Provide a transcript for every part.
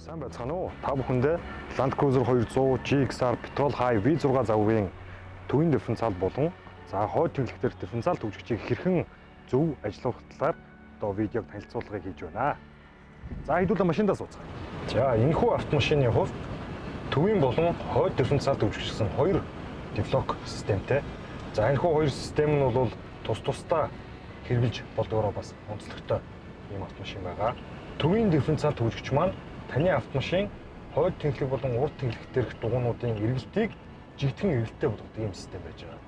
Сайн байцгаана уу? Та бүхэндээ Land Cruiser 200 GXR Petrol High V6 загварын төвийн дифференциал болон хойд тэмдэгтэр дифференциал төвжигчийг хэрхэн зөв ажиллуулах талаар одоо видеог танилцуулгыг хийж байна. За хэдүүлээ машиндаа сууцгаая. За энэхүү автомашины хувьд төвийн болон хойд дифференциал төвжигч гэсэн хоёр дефлок системтэй. За энэхүү хоёр систем нь бол тусдаа хэрэгжилж болдгоороо бас онцлогтой ийм автомашин байгаа. Төвийн дифференциал төвжигч маань таны автомашин хойд тэнхлэг болон урд тэнхлэг дээрх дугуйнуудын эргэлтийг жигдхэн эргэлттэй болгодог ийм систем байж байгаа.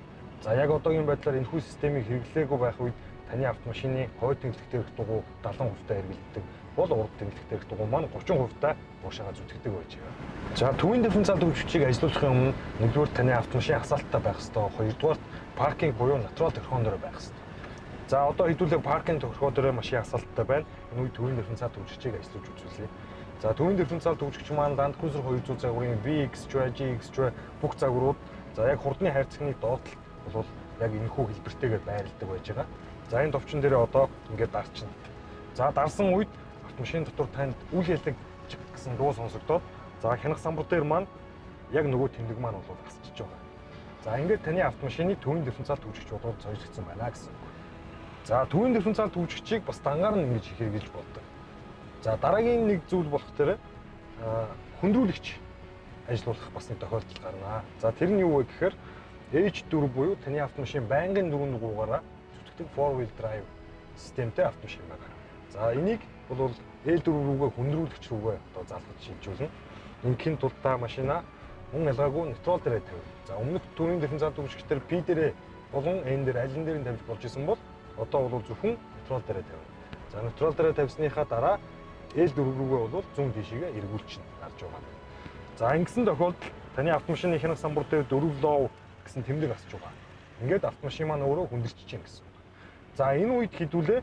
За яг одоогийн байдлаар энэхүү системийг хэрэглээгүй байх үед таны автомашины хойд тэнхлэг дээрх дугуй 70% эргэлддэг бол урд тэнхлэг дээрх дугуй маань 30% уушаага зүтгэдэг байж байгаа. За төвийн дифференциал төвжигчийг ажиллуулахын өмнө нэгдүгээр таны автомашин хасаалттай байх ёстой, хоёрдугаар паркинг буюу натурал төрхөөн дээр байх ёстой. За одоо хэдүүлээ паркинг төрхөөн дээр машин хасаалттай байна. Энэ үед төвийн дифференциал төвжигчийг ажиллуулж үзүүлье. За төвийн дифференциал төвжигч маань Land Cruiser 200 загварын VX, GX бүх загварууд за яг хурдны хайрцагны доотлолт бол яг энэхүү хэлбэртэйгээр байрладаг байж байгаа. За энэ товчон дээр одоо ингээд дарчна. За дарсан үед автомашин дотор танд үл хэлэг гэсэн дуу сонсогдоод за хянах самбар дээр маань яг нөгөө тэмдэг маань бол хасчихж байгаа. За ингээд таны автомашины төвийн дифференциал төвжигч бодвол зоёлгдсон байна гэсэн үг. За төвийн дифференциал төвжигчийг бас дангаар нь ингэж хэрэгжилж болдог. За дараагийн нэг зүйл болох дээр хөндрүүлэгч ажиллуулах бас нэг тохиолдол гарна. За тэр нь юу вэ гэхээр H4 буюу таны автомашин байнгын дөрвөн дугуйгаараа зүтгэдэг 4-wheel drive системтэй автомашин байна. За энийг бол L4 рүүгээ хөндрүүлэгч рүүгээ одоо залгаж шилжүүлнэ. Ингийн тулд та машина мөн ялгаагүй нейтрал дээр тавина. За өмнөх төвийн дифференциал төвжигчдэр P дээр болон N дээр аль дээр нь тавьж болж исэн бол одоо бол зөвхөн нейтрал дээр тавина. За нейтрал дээр тавьсныхаа дараа L4 рүүгээ бол зүүн тишээгээ эргүүлчихнэ гарч байгаа. За ингэсэн тохиолдолд таны автомашины хянах самбар дээр 4 лов гэсэн тэмдэг асч байгаа. Ингээд автомашин маань өөрөө хүндэрч чинь гэсэн. За энэ үед хэдүүлээ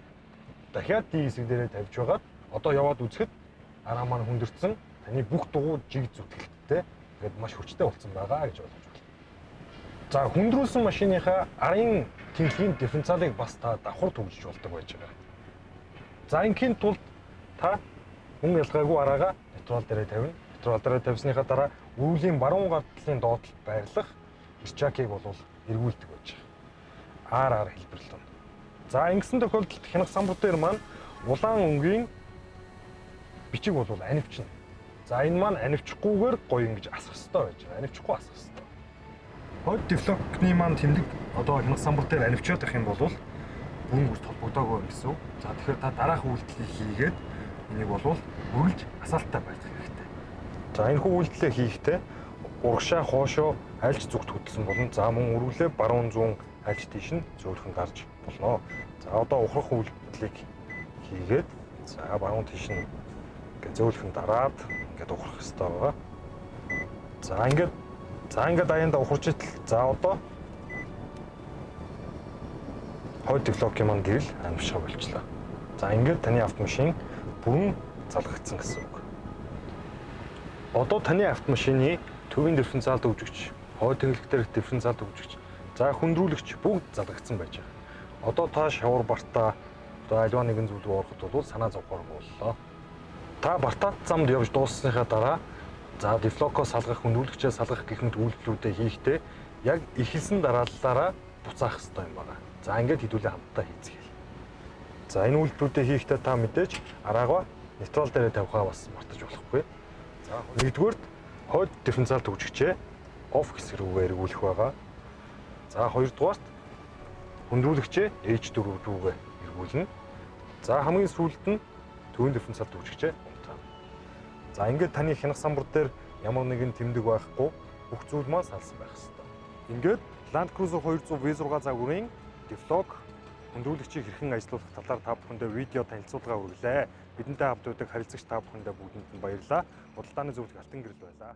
дахиад D хэсэг дээрээ тавьж байгаад одоо яваад үзэхэд араа маань хүндэрсэн таны бүх дугуй жиг зүтгэлттэй ингээд маш хүчтэй болсон байгаа гэж ойлгож байна. За хүндрүүлсэн машиныхаа арын тэнхлийн дифференциалыг бас та давхар төвжиж болдог байж байгаа. За ингийн тулд та мөн ялгаагүй араагаа нейтрал дээр тавина. Нейтрал дээр тавьсныхаа дараа үрүүлийн баруун гар талын доотлолд байрлах эрчаакийг бол эргүүлдэг байж байгаа. R хэлбэрлэн. За ингэсэн тохиолдолд хянах самбар дээр маань улаан өнгийн бичиг бол анивчна. За энэ маань анивчихгүйгээр гоё ингэж асах хэрэгтэй байж байгаа. Анивчихгүй асах хэрэгтэй. Хойд дефлокны маань тэмдэг одоо хянах самбар дээр анивчаад байх юм бол бүрэн бүрт холбогдоогүй гэсэн үг. За тэгэхээр та дараах үйлдэлийг хийгээд энийг бол үргэлж асаалттай байх хэрэгтэй. За энэхүү үйлдэлээ хийхдээ урагшаа хоошоо альж зүгт хөдөлсөн болон за мөн өргөлөө баруун зүүн альж тийш нь зөөлхөн гарч болно. За одоо ухрах үйлдэлийг хийгээд за баруун тийш нь ингээд зөөлхөн дараад ингээд ухрах хэрэгтэй байгаа. За ингээд аяанда ухарч итэл за одоо хойд дефлокийн маань гэрэл анившгаа болчлаа. За ингээд таны автомашин бүрэн залгагдсан гэсэн үг. Одоо таны автомашины төвийн дифференциал төвжигч, хойд тэнхлэг дээрх дифференциал төвжигч, за хөндрүүлэгч бүгд залгагдсан байж байгаа. Одоо та шавар бартаа одоо альва нэгэн зүйл рүү ороход бол санаа зовхоор боллоо. Та бартаад замд явж дууссныхаа дараа за дефлокоо салгах, хөндрүүлэгчээ салгах гэх мэт үйлдэлүүдээ хийхдээ яг эхэлсэн дараалалаараа буцаах хэрэгтэй юм байна. За ингээд хэдүүлээ хамтдаа хийцгээе. За энэ үйлдэлүүдээ хийхдээ та мэдээж араагаа нейтрал дээр тавихаа бас мартаж болохгүй. За нэгдүгээрт хойд дифференциал төвжигчээ off хэсэг рүүгээ эргүүлэх байгаа. За хоёрдугаарт хөндрүүлэгчээ H4 рүүгээ эргүүлнэ. За хамгийн сүүлд нь төвийн дифференциал төвжигчээ унтраана. За ингээд таны хянах самбар дээр ямар нэгэн тэмдэг байхгүй бүх зүйл маань салсан байх ёстой. Ингээд Land Cruiser 200 V6 загварын дефлок хөндрүүлэгчийг хэрхэн ажиллуулах талаар та бүхэндээ видео танилцуулга өргөлээ. Бидэнтэй хамт байдаг харилцагч та бүхэндээ бүгдэнд нь баярлалаа. Худалдааны зөвлөх Алтан гэрэл байлаа.